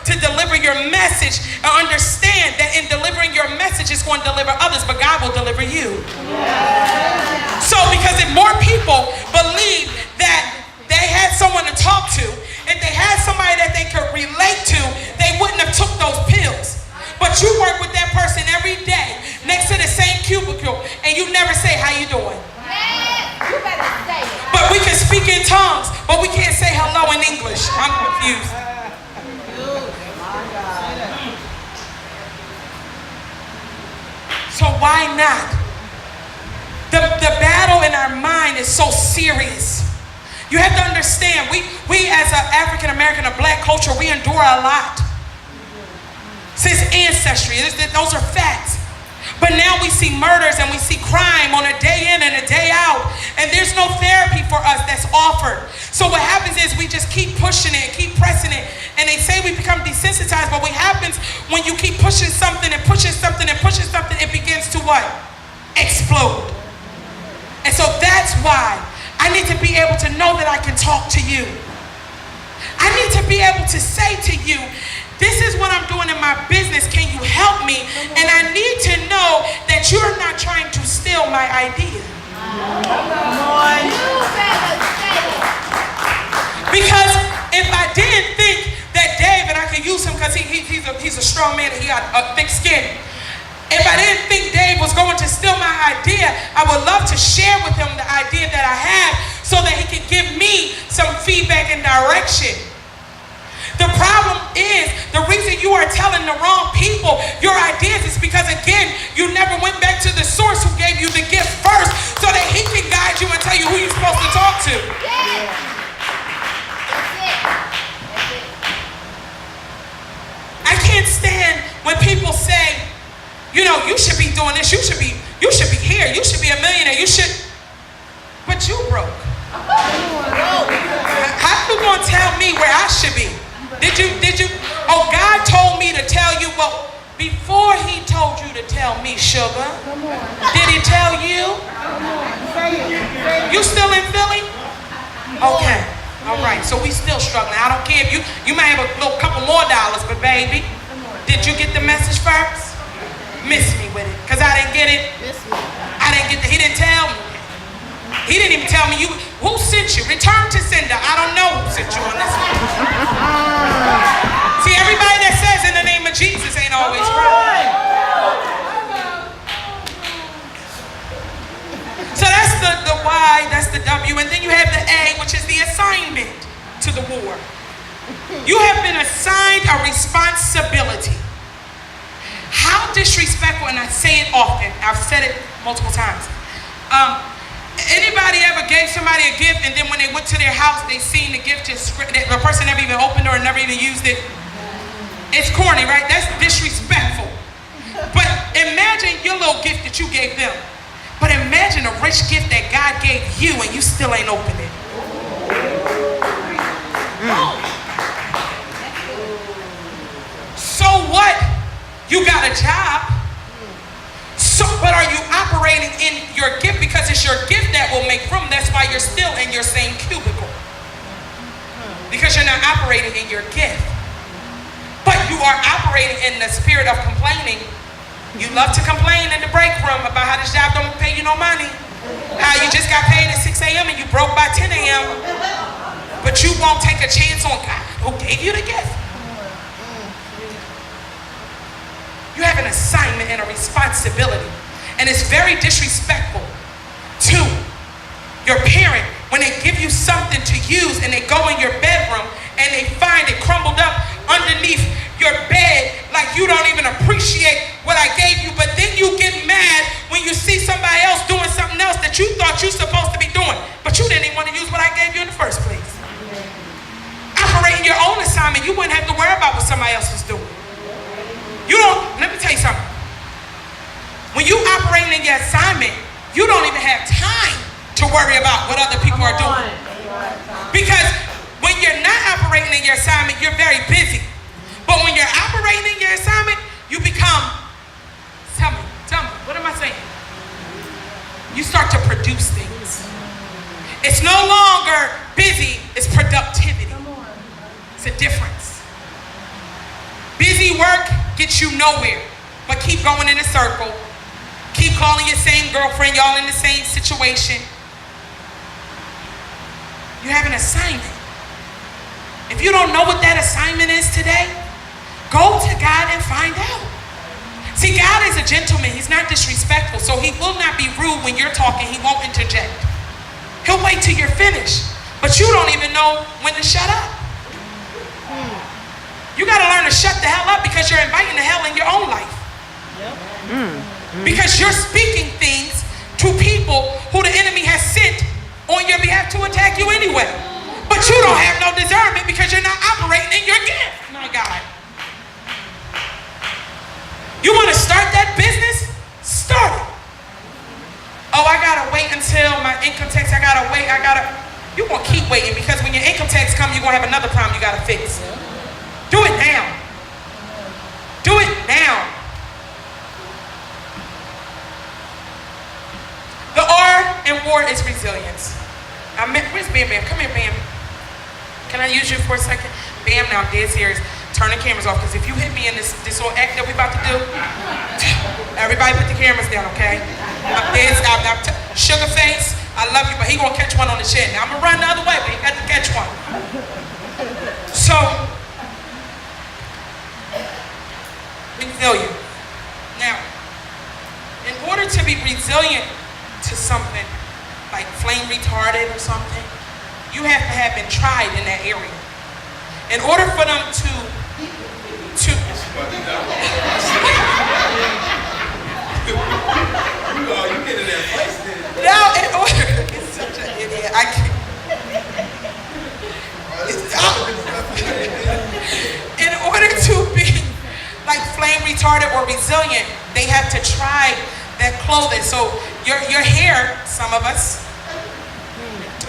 to deliver your message and understand that in delivering your message is going to deliver others, but God will deliver you. So because if more people believe that they had someone to talk to, if they had somebody that they could relate to, they wouldn't have took those pills. But you work with that person every day next to the same cubicle and you never say, how you doing? You better say it. But we can speak in tongues, but we can't say hello in English. I'm confused. So why not? The battle in our mind is so serious. You have to understand, we as an African American or black culture, we endure a lot. Since ancestry, those are facts. But now we see murders and we see crime on a day in and a day out. And there's no therapy for us that's offered. So what happens is we just keep pushing it, keep pressing it. And they say we become desensitized. But what happens when you keep pushing something and pushing something and pushing something, it begins to what? Explode. And so that's why I need to be able to know that I can talk to you. I need to be able to say to you, this is what I'm doing in my business. Can you help me? And I need to know that you're not trying to steal my idea. Because if I didn't think that Dave, and I could use him because he's a strong man and he got a thick skin. If I didn't think Dave was going to steal my idea, I would love to share with him the idea that I have so that he could give me some feedback and direction. The problem is, the reason you are telling the wrong people your ideas is because, again, you never went back to the source who gave you the gift first so that he can guide you and tell you who you're supposed to talk to. I can't stand when people say, you know, you should be doing this, you should be here, you should be a millionaire, you should, but you broke. How you gonna tell me where I should be? Did you, oh, God told me to tell you, well, before he told you to tell me, sugar, did he tell you? You still in Philly? Okay, all right, so we still struggling. I don't care if you might have a little couple more dollars, but baby, did you get the message first? Miss me with it, because I didn't get it. I didn't get he didn't tell me. He didn't even tell me who sent you. Return to sender. I don't know who sent you on this one. See, everybody that says in the name of Jesus ain't always right. So that's the Y, that's the W, and then you have the A, which is the assignment to the war. You have been assigned a responsibility. How disrespectful, and I say it often, I've said it multiple times. Anybody ever gave somebody a gift and then when they went to their house, they seen the gift, the person never even opened it or never even used it? It's corny, right? That's disrespectful. But imagine your little gift that you gave them. But imagine a rich gift that God gave you and you still ain't opened it. So what? You got a job. So, but are you operating in your gift? Because it's your gift that will make room. That's why you're still in your same cubicle. Because you're not operating in your gift. But you are operating in the spirit of complaining. You love to complain in the break room about how this job don't pay you no money. How you just got paid at 6 a.m. and you broke by 10 a.m. But you won't take a chance on God who gave you the gift. You have an assignment and a responsibility. And it's very disrespectful to your parent when they give you something to use and they go in your bedroom and they find it crumbled up underneath your bed like you don't even appreciate what I gave you. But then you get mad when you see somebody else doing something else that you thought you were supposed to be doing. But you didn't even want to use what I gave you in the first place. Operating your own assignment, you wouldn't have to worry about what somebody else was doing. You don't, let me tell you something. When you operating in your assignment, you don't even have time to worry about what other people are doing. Because when you're not operating in your assignment, you're very busy. But when you're operating in your assignment, you become, tell me, what am I saying? You start to produce things. It's no longer busy, it's productivity. It's a difference. get you nowhere, but keep going in a circle. Keep calling your same girlfriend, y'all in the same situation. You have an assignment. If you don't know what that assignment is today, go to God and find out. See, God is a gentleman. He's not disrespectful, so he will not be rude when you're talking. He won't interject. He'll wait till you're finished, but you don't even know when to shut up. You got to learn to shut the hell up because you're inviting the hell in your own life. Because you're speaking things to people who the enemy has sent on your behalf to attack you anyway. But you don't have no discernment because you're not operating in your gift. My God. You want to start that business? Start it. Oh, I got to wait until my income tax, you're going to keep waiting because when your income tax comes, you're going to have another problem you got to fix. Do it now. Do it now. The R in war is resilience. Where's Bam Bam? Come here, Bam. Can I use you for a second? Bam, now I'm dead serious. Turn the cameras off, because if you hit me in this little act that we about to do, everybody put the cameras down, okay? I'm dead. Sugar face, I love you, but he gonna catch one on the chin. Now I'm gonna run the other way, but he got to catch one. So, resilient. Now, in order to be resilient to something like flame retarded or something, you have to have been tried in that area. In order for them to you get in that place then. no, in order, it's such an idiot. I can't. In order to be like flame retarded or resilient, they have to try that clothing. So your hair, some of us,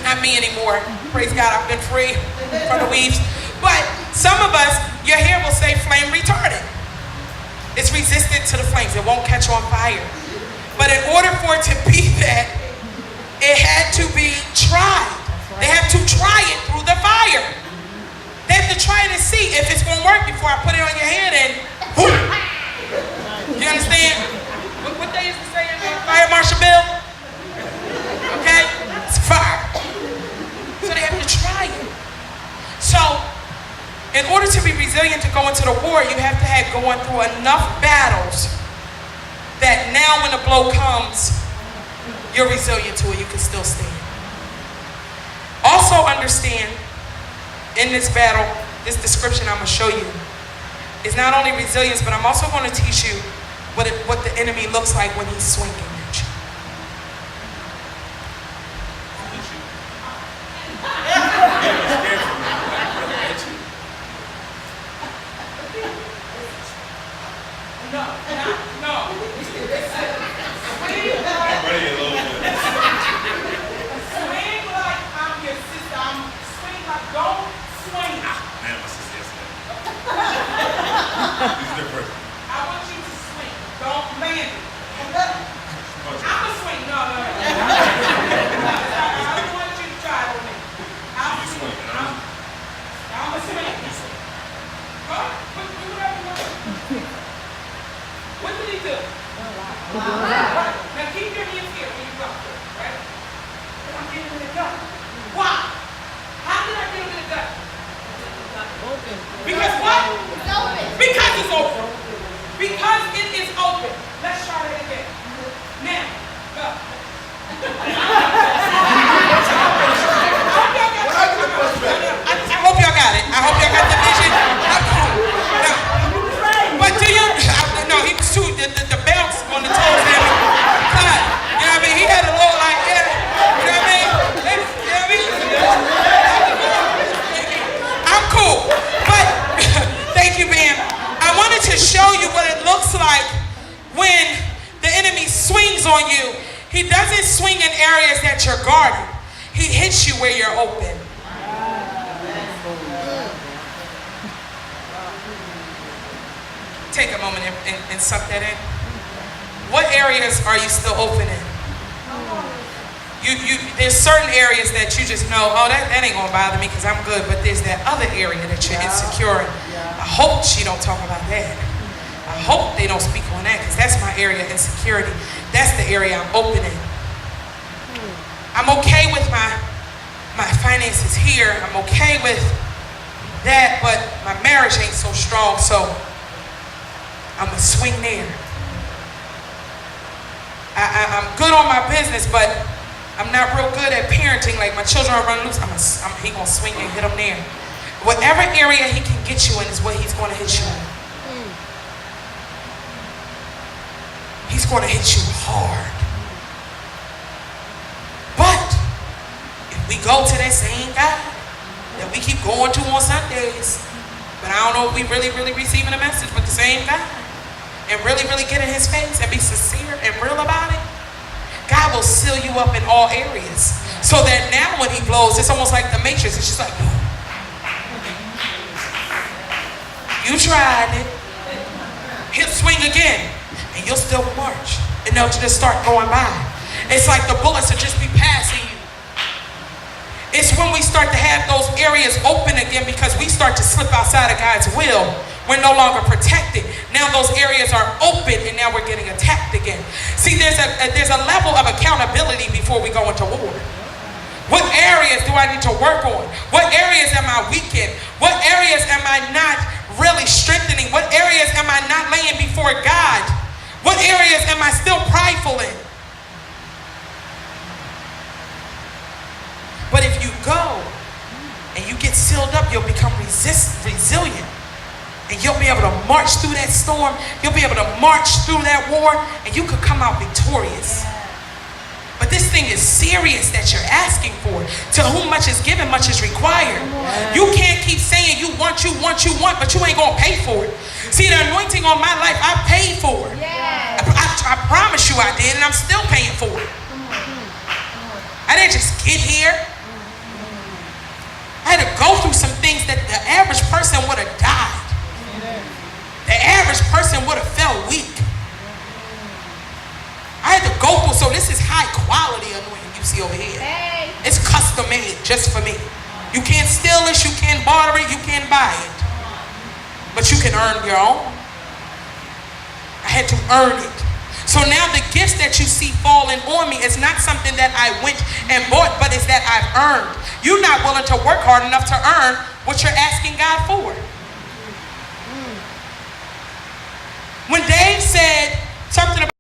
not me anymore, praise God, I've been free from the weaves, but some of us, your hair will say flame retarded. It's resistant to the flames. It won't catch on fire. But in order for it to be that, it had to be tried. They have to try it through the fire. They have to try it and see if it's going to work before I put it on your head and whoop. You understand? What they used to say in Fire Marshal Bill? Okay? It's fire. So they have to try it. So, in order to be resilient to go into the war, you have to have gone through enough battles that now when the blow comes, you're resilient to it, you can still stand. Also understand, in this battle, this description I'm going to show you, is not only resilience, but I'm also going to teach you what the enemy looks like when he's swinging at you. He doesn't swing in areas that you're guarded. He hits you where you're open. Take a moment and suck that in. What areas are you still open in? There's certain areas that you just know, oh, that ain't gonna bother me because I'm good, but there's that other area that you're insecure in. I hope she don't talk about that. I I hope they don't speak on that because that's my area of insecurity. That's the area I'm opening. I'm okay with my finances here. I'm okay with that, but my marriage ain't so strong, so I'm gonna swing there. I'm good on my business, but I'm not real good at parenting. Like my children are running loose, he gonna swing and hit them there. Whatever area he can get you in is what he's gonna hit you in. He's gonna hit you hard. But if we go to that same God that we keep going to on Sundays, but I don't know if we really receiving the message, but the same God, and really get in his face and be sincere and real about it, God will seal you up in all areas. So that now when he blows, it's almost like the Matrix. It's just like, you tried it. He'll swing again, and you'll still march. And they'll just start going by. It's like the bullets will just be passing you. It's when we start to have those areas open again because we start to slip outside of God's will. We're no longer protected. Now those areas are open and now we're getting attacked again. See, there's a level of accountability before we go into war. What areas do I need to work on? What areas am I weak in? What areas am I not really strengthening? What areas am I not laying before God? What areas am I still prideful in? But if you go and you get sealed up, you'll become resilient. And you'll be able to march through that storm. You'll be able to march through that war, and you could come out victorious. But this thing is serious that you're asking for. To whom much is given, much is required. You can't keep saying you want, but you ain't gonna pay for it. See, the anointing on my life, I paid for it. I promise you I did, and I'm still paying for it. I didn't just get here. I had to go through some things that the average person would have died. The average person would have felt weak. I had to go through, so this is high quality anointing you see over here. Hey. It's custom made just for me. You can't steal this, you can't barter it, you can't buy it. But you can earn your own. I had to earn it. So now the gifts that you see falling on me is not something that I went and bought, but it's that I've earned. You're not willing to work hard enough to earn what you're asking God for. When Dave said something about